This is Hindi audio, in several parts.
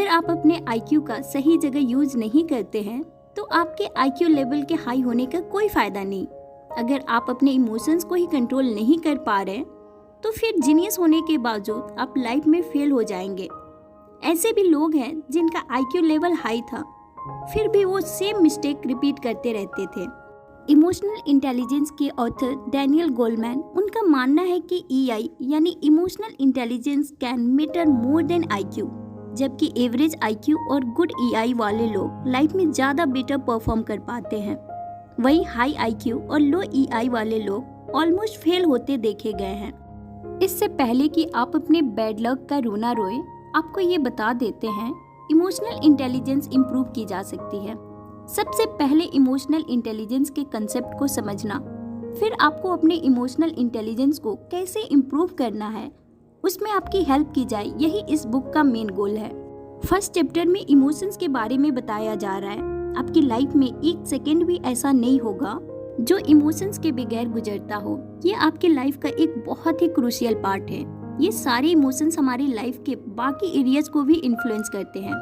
अगर आप अपने आईक्यू का सही जगह यूज नहीं करते हैं तो आपके आईक्यू लेवल के हाई होने का कोई फायदा नहीं। अगर आप अपने इमोशंस को ही कंट्रोल नहीं कर पा रहे तो फिर जीनियस होने के बावजूद आप लाइफ में फेल हो जाएंगे। ऐसे भी लोग हैं जिनका आईक्यू लेवल हाई था, फिर भी वो सेम मिस्टेक रिपीट करते रहते थे। इमोशनल इंटेलिजेंस के ऑथर डैनियल गोलमैन, उनका मानना है कि ईआई यानी emotional intelligence can matter more than IQ, जबकि एवरेज आईक्यू और गुड ईआई वाले लोग लाइफ में ज़्यादा बेटर परफॉर्म कर पाते हैं। वहीं हाई आईक्यू और लो ईआई वाले लोग ऑलमोस्ट फेल होते देखे गए हैं। इससे पहले कि आप अपने बैड लक का रोना रोए, आपको ये बता देते हैं इमोशनल इंटेलिजेंस इम्प्रूव की जा सकती है। सबसे पहले इमोशनल इंटेलिजेंस के कंसेप्ट को समझना, फिर आपको अपने इमोशनल इंटेलिजेंस को कैसे इम्प्रूव करना है उसमें आपकी हेल्प की जाए, यही इस बुक का मेन गोल है। फर्स्ट चैप्टर में इमोशंस के बारे में बताया जा रहा है। आपकी लाइफ में एक सेकेंड भी ऐसा नहीं होगा जो इमोशंस के बगैर गुजरता हो। ये आपके लाइफ का एक बहुत ही क्रूशियल पार्ट है। ये सारे इमोशंस हमारी लाइफ के बाकी एरियाज को भी इन्फ्लुएंस करते हैं,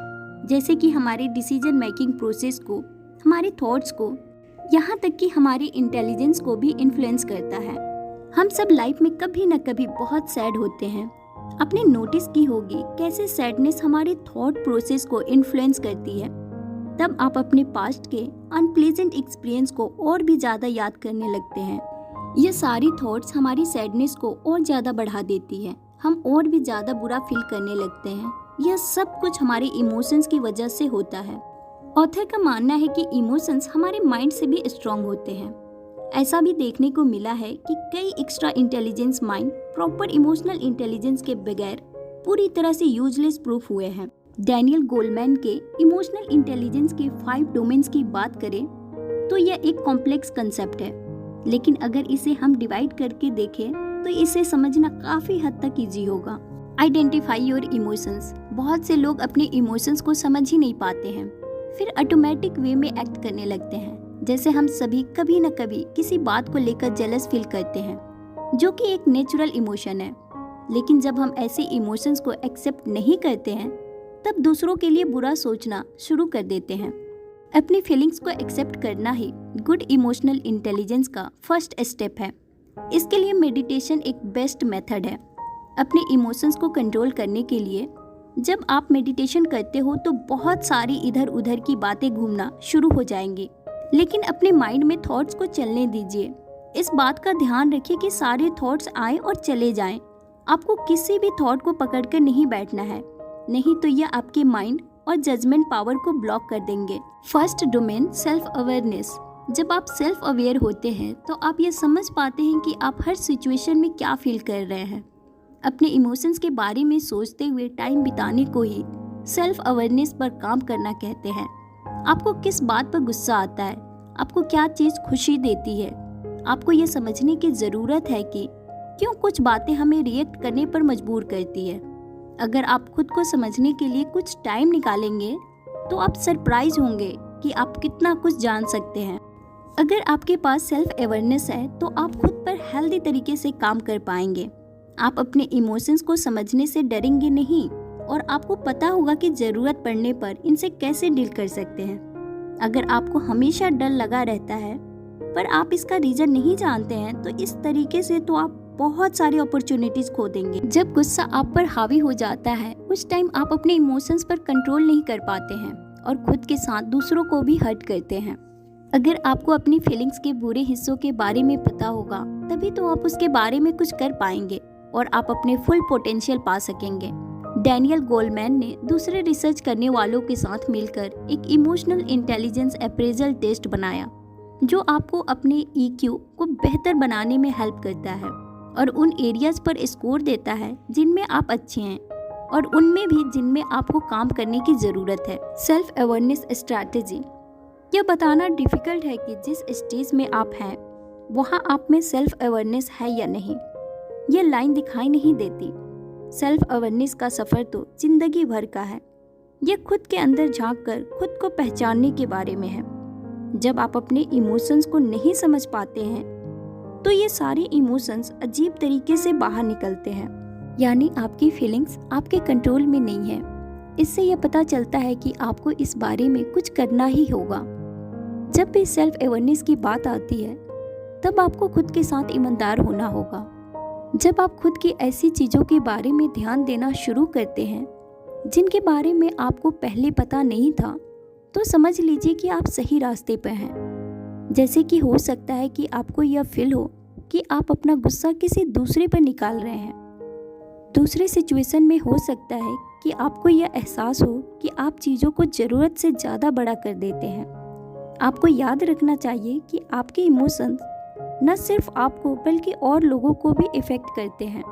जैसे कि हमारे डिसीजन मेकिंग प्रोसेस को, हमारे थॉट्स को, यहाँ तक कि हमारे इंटेलिजेंस को भी इन्फ्लुएंस करता है। हम सब लाइफ में कभी न कभी बहुत सैड होते हैं। आपने नोटिस की होगी कैसे सैडनेस हमारे थॉट प्रोसेस को इन्फ्लुएंस करती है। तब आप अपने पास्ट के अनप्लेजेंट एक्सपीरियंस को और भी ज़्यादा याद करने लगते हैं। ये सारी थॉट्स हमारी सैडनेस को और ज़्यादा बढ़ा देती है। हम और भी ज़्यादा बुरा फील करने लगते हैं। यह सब कुछ हमारे इमोशंस की वजह से होता है। ऑथर का मानना है कि इमोशंस हमारे माइंड से भी स्ट्रांग होते हैं। ऐसा भी देखने को मिला है कि कई extra intelligence mind proper emotional intelligence के बगैर पूरी तरह से यूजलेस प्रूफ हुए हैं। डैनियल गोलमैन के इमोशनल इंटेलिजेंस के 5 डोमेन्स की बात करें तो यह एक कॉम्प्लेक्स कंसेप्ट है, लेकिन अगर इसे हम डिवाइड करके देखें तो इसे समझना काफी हद तक इजी होगा। Identify your emotions. बहुत से लोग अपने इमोशंस को समझ ही नहीं पाते हैं, फिर ऑटोमेटिक वे में एक्ट करने लगते हैं। जैसे हम सभी कभी न कभी किसी बात को लेकर जेलस फील करते हैं, जो कि एक नेचुरल इमोशन है। लेकिन जब हम ऐसे इमोशंस को एक्सेप्ट नहीं करते हैं तब दूसरों के लिए बुरा सोचना शुरू कर देते हैं। अपनी फीलिंग्स को एक्सेप्ट करना ही गुड इमोशनल इंटेलिजेंस का फर्स्ट स्टेप है। इसके लिए मेडिटेशन एक बेस्ट मेथड है अपने इमोशंस को कंट्रोल करने के लिए। जब आप मेडिटेशन करते हो तो बहुत सारी इधर उधर की बातें घूमना शुरू हो जाएंगी, लेकिन अपने माइंड में थॉट्स को चलने दीजिए। इस बात का ध्यान रखिए कि सारे थॉट्स आए और चले जाएं। आपको किसी भी थॉट को पकड़कर नहीं बैठना है, नहीं तो यह आपके माइंड और जजमेंट पावर को ब्लॉक कर देंगे। First domain self awareness. जब आप सेल्फ अवेयर होते हैं तो आप ये समझ पाते हैं कि आप हर सिचुएशन में क्या फील कर रहे हैं। अपने इमोशंस के बारे में सोचते हुए टाइम बिताने को ही सेल्फ अवेयरनेस पर काम करना कहते हैं। आपको किस बात पर गुस्सा आता है, आपको क्या चीज़ खुशी देती है। आपको ये समझने की ज़रूरत है कि क्यों कुछ बातें हमें रिएक्ट करने पर मजबूर करती है। अगर आप खुद को समझने के लिए कुछ टाइम निकालेंगे तो आप सरप्राइज होंगे कि आप कितना कुछ जान सकते हैं। अगर आपके पास सेल्फ अवेयरनेस है तो आप खुद पर हेल्दी तरीके से काम कर पाएंगे। आप अपने इमोशंस को समझने से डरेंगे नहीं और आपको पता होगा कि ज़रूरत पड़ने पर इनसे कैसे डील कर सकते हैं। अगर आपको हमेशा डर लगा रहता है पर आप इसका रीज़न नहीं जानते हैं तो इस तरीके से तो आप बहुत सारी अपॉर्चुनिटीज खो देंगे। जब गुस्सा आप पर हावी हो जाता है उस टाइम आप अपने इमोशंस पर कंट्रोल नहीं कर पाते हैं और खुद के साथ दूसरों को भी हर्ट करते हैं। अगर आपको अपनी फीलिंग्स के बुरे हिस्सों के बारे में पता होगा तभी तो आप उसके बारे में कुछ कर पाएंगे और आप अपने फुल पोटेंशियल पा सकेंगे। डैनियल गोलमैन ने दूसरे रिसर्च करने वालों के साथ मिलकर एक इमोशनल इंटेलिजेंस अप्रेजल टेस्ट बनाया जो आपको अपने EQ को बेहतर बनाने में हेल्प करता है और उन एरियाज पर स्कोर देता है जिनमें आप अच्छे हैं और उनमें भी जिनमें आपको काम करने की ज़रूरत है। Self awareness strategy. यह बताना डिफ़िकल्ट है कि जिस स्टेज में आप हैं वहाँ आप में सेल्फ अवेयरनेस है या नहीं। यह लाइन दिखाई नहीं देती। सेल्फ अवेयरनेस का सफ़र तो जिंदगी भर का है। यह खुद के अंदर झांक कर खुद को पहचानने के बारे में है। जब आप अपने इमोशंस को नहीं समझ पाते हैं तो ये सारे इमोशंस अजीब तरीके से बाहर निकलते हैं। यानी आपकी फीलिंग्स आपके कंट्रोल में नहीं है। इससे यह पता चलता है कि आपको इस बारे में कुछ करना ही होगा। जब भी सेल्फ अवेयरनेस की बात आती है तब आपको खुद के साथ ईमानदार होना होगा। जब आप खुद की ऐसी चीज़ों के बारे में ध्यान देना शुरू करते हैं जिनके बारे में आपको पहले पता नहीं था, तो समझ लीजिए कि आप सही रास्ते पर हैं। जैसे कि हो सकता है कि आपको यह फील हो कि आप अपना गुस्सा किसी दूसरे पर निकाल रहे हैं। दूसरे सिचुएशन में हो सकता है कि आपको यह एहसास हो कि आप चीज़ों को ज़रूरत से ज़्यादा बड़ा कर देते हैं। आपको याद रखना चाहिए कि आपके इमोशंस न सिर्फ आपको बल्कि और लोगों को भी इफ़ेक्ट करते हैं।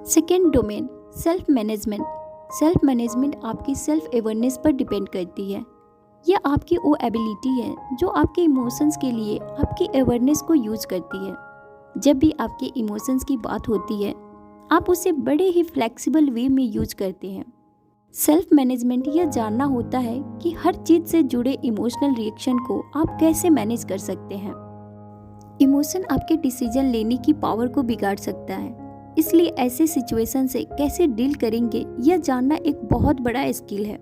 Second domain, self management. Self management आपकी सेल्फ अवेयरनेस पर डिपेंड करती है। यह आपकी वो एबिलिटी है जो आपके इमोशंस के लिए आपकी अवेयरनेस को यूज करती है। जब भी आपके इमोशंस की बात होती है आप उसे बड़े ही फ्लेक्सिबल वे में यूज करते हैं। सेल्फ मैनेजमेंट यह जानना होता है कि हर चीज़ से जुड़े इमोशनल रिएक्शन को आप कैसे मैनेज कर सकते हैं। इमोशन आपके डिसीजन लेने की पावर को बिगाड़ सकता है, इसलिए ऐसे सिचुएशन से कैसे डील करेंगे यह जानना एक बहुत बड़ा स्किल है।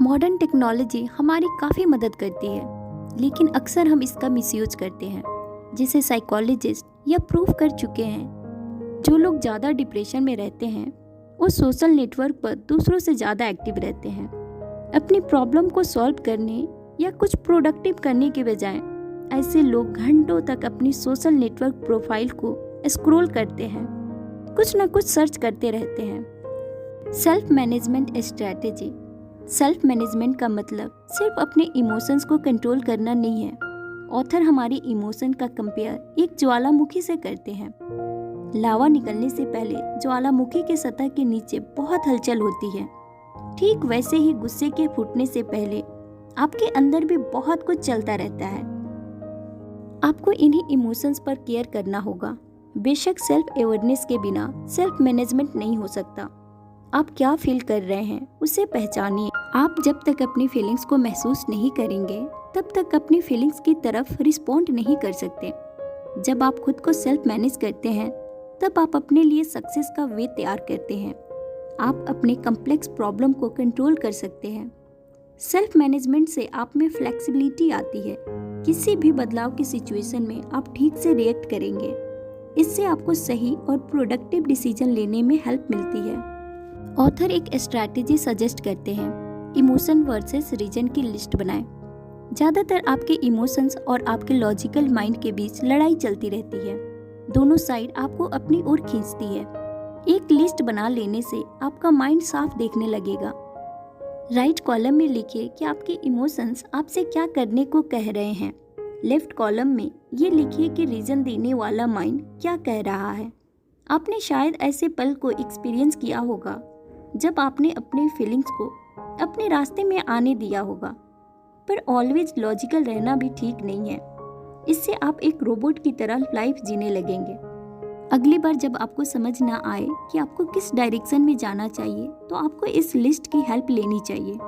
मॉडर्न टेक्नोलॉजी हमारी काफ़ी मदद करती है, लेकिन अक्सर हम इसका मिसयूज करते हैं, जिसे साइकोलॉजिस्ट यह प्रूव कर चुके हैं। जो लोग ज़्यादा डिप्रेशन में रहते हैं वो सोशल नेटवर्क पर दूसरों से ज़्यादा एक्टिव रहते हैं। अपनी प्रॉब्लम को सॉल्व करने या कुछ प्रोडक्टिव करने के बजाय ऐसे लोग घंटों तक अपनी सोशल नेटवर्क प्रोफाइल को स्क्रॉल करते हैं, कुछ न कुछ सर्च करते रहते हैं। Self management strategy. Self management का मतलब सिर्फ अपने इमोशंस को कंट्रोल करना नहीं है। ऑथर हमारी इमोशन का कंपेयर एक ज्वालामुखी से करते हैं। लावा निकलने से पहले ज्वालामुखी के सतह के नीचे बहुत हलचल होती है। ठीक वैसे ही गुस्से के फूटने से पहले आपके अंदर भी बहुत कुछ चलता रहता है। आपको इन्हीं इमोशंस पर केयर करना होगा। बेशक सेल्फ अवेयरनेस के बिना सेल्फ मैनेजमेंट नहीं हो सकता। आप क्या फील कर रहे हैं उसे पहचानिए। आप जब तक अपनी फीलिंग्स को महसूस नहीं करेंगे तब तक अपनी फीलिंग्स की तरफ रिस्पॉन्ड नहीं कर सकते। जब आप खुद को सेल्फ मैनेज करते हैं तब आप अपने लिए सक्सेस का वे तैयार करते हैं। आप अपने कॉम्प्लेक्स प्रॉब्लम को कंट्रोल कर सकते हैं। सेल्फ मैनेजमेंट से आप में फ्लेक्सिबिलिटी आती है। किसी भी बदलाव की सिचुएशन में आप ठीक से रिएक्ट करेंगे। इससे आपको सही और प्रोडक्टिव डिसीजन लेने में हेल्प मिलती है। ऑथर एक स्ट्रैटेजी सजेस्ट करते हैं, इमोशन वर्सेस रीजन की लिस्ट बनाएं। ज़्यादातर आपके इमोशंस और आपके लॉजिकल माइंड के बीच लड़ाई चलती रहती है। दोनों साइड आपको अपनी ओर खींचती है। एक लिस्ट बना लेने से आपका माइंड साफ देखने लगेगा। राइट कॉलम में लिखिए कि आपके इमोशंस आपसे क्या करने को कह रहे हैं। लेफ्ट कॉलम में ये लिखिए कि रीजन देने वाला माइंड क्या कह रहा है। आपने शायद ऐसे पल को एक्सपीरियंस किया होगा जब आपने अपने फीलिंग्स को अपने रास्ते में आने दिया होगा, पर ऑलवेज लॉजिकल रहना भी ठीक नहीं है। इससे आप एक रोबोट की तरह लाइफ जीने लगेंगे। अगली बार जब आपको समझ ना आए कि आपको किस डायरेक्शन में जाना चाहिए तो आपको इस लिस्ट की हेल्प लेनी चाहिए।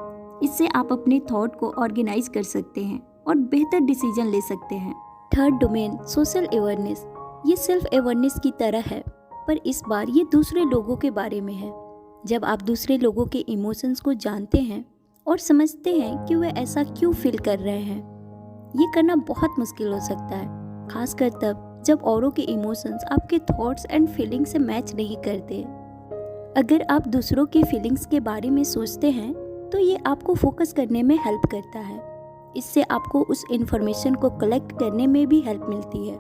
इससे आप अपने थॉट को ऑर्गेनाइज कर सकते हैं और बेहतर डिसीजन ले सकते हैं। Third domain, social awareness. ये सेल्फ अवेयरनेस की तरह है, पर इस बार ये दूसरे लोगों के बारे में है। जब आप दूसरे लोगों के इमोशंस को जानते हैं और समझते हैं कि वे ऐसा क्यों फील कर रहे हैं, ये करना बहुत मुश्किल हो सकता है, खासकर तब जब औरों के इमोशंस आपके थॉट्स एंड फीलिंग्स से मैच नहीं करते। अगर आप दूसरों के फीलिंग्स के बारे में सोचते हैं तो ये आपको फोकस करने में हेल्प करता है। इससे आपको उस इन्फॉर्मेशन को कलेक्ट करने में भी हेल्प मिलती है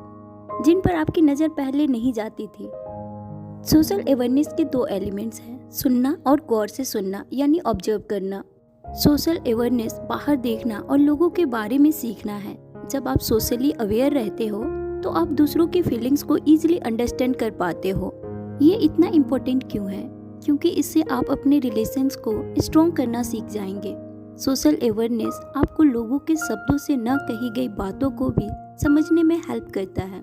जिन पर आपकी नज़र पहले नहीं जाती थी। सोशल अवेयरनेस के दो एलिमेंट्स हैं, सुनना और गौर से सुनना यानी ऑब्जर्व करना। सोशल अवेयरनेस बाहर देखना और लोगों के बारे में सीखना है। जब आप सोशली अवेयर रहते हो तो आप दूसरों की फीलिंग्स को ईजिली अंडरस्टैंड कर पाते हो। ये इतना इम्पोर्टेंट क्यों है? क्योंकि इससे आप अपने रिलेशंस को स्ट्रॉन्ग करना सीख जाएंगे। सोशल अवेयरनेस आपको लोगों के शब्दों से न कही गई बातों को भी समझने में हेल्प करता है,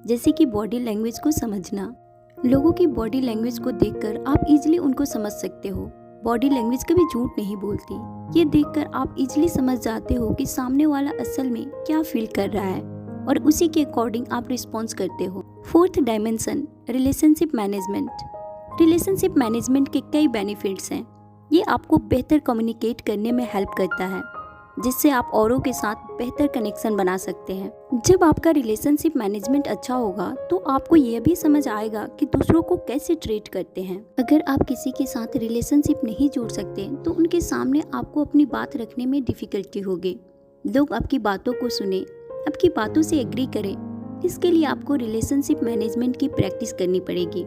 जैसे कि बॉडी लैंग्वेज को समझना। लोगों की बॉडी लैंग्वेज को देखकर आप इजीली उनको समझ सकते हो। बॉडी लैंग्वेज कभी झूठ नहीं बोलती। ये देखकर आप इजीली समझ जाते हो कि सामने वाला असल में क्या फील कर रहा है और उसी के अकॉर्डिंग आप रिस्पॉन्स करते हो। Fourth dimension, relationship management. Relationship management के कई बेनिफिट्स हैं। ये आपको बेहतर कम्युनिकेट करने में हेल्प करता है, जिससे आप औरों के साथ बेहतर कनेक्शन बना सकते हैं। जब आपका रिलेशनशिप मैनेजमेंट अच्छा होगा तो आपको यह भी समझ आएगा कि दूसरों को कैसे ट्रीट करते हैं। अगर आप किसी के साथ रिलेशनशिप नहीं जोड़ सकते तो उनके सामने आपको अपनी बात रखने में डिफिकल्टी होगी। लोग आपकी बातों को सुने, आपकी बातों से एग्री करें, इसके लिए आपको रिलेशनशिप मैनेजमेंट की प्रैक्टिस करनी पड़ेगी।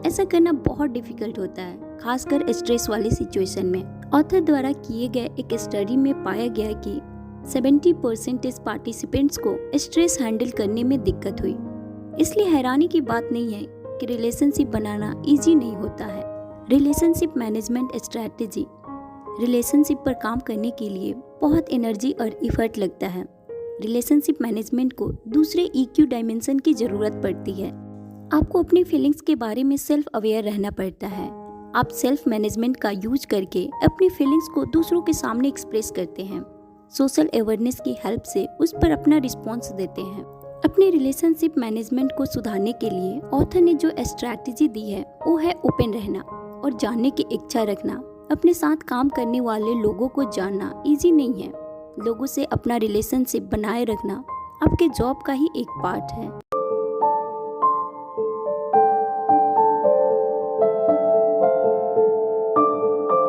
ऐसा करना बहुत डिफिकल्ट होता है, खासकर स्ट्रेस वाली सिचुएशन में। ऑथर द्वारा किए गए एक स्टडी में पाया गया कि 70% पार्टिसिपेंट्स को स्ट्रेस हैंडल करने में दिक्कत हुई। इसलिए हैरानी की बात नहीं है कि रिलेशनशिप बनाना इजी नहीं होता है। रिलेशनशिप मैनेजमेंट स्ट्रैटेजी रिलेशनशिप पर काम करने के लिए बहुत एनर्जी और इफर्ट लगता है। रिलेशनशिप मैनेजमेंट को दूसरे EQ डायमेंशन की जरूरत पड़ती है। आपको अपनी फीलिंग्स के बारे में सेल्फ अवेयर रहना पड़ता है। आप सेल्फ मैनेजमेंट का यूज करके अपनी फीलिंग्स को दूसरों के सामने एक्सप्रेस करते हैं। सोशल अवेयरनेस की हेल्प से उस पर अपना रिस्पॉन्स देते हैं। अपने रिलेशनशिप मैनेजमेंट को सुधारने के लिए ऑथर ने जो स्ट्रैटेजी दी है वो है ओपन रहना और जानने की इच्छा रखना। अपने साथ काम करने वाले लोगों को जानना इजी नहीं है। लोगों से अपना रिलेशनशिप बनाए रखना आपके जॉब का ही एक पार्ट है।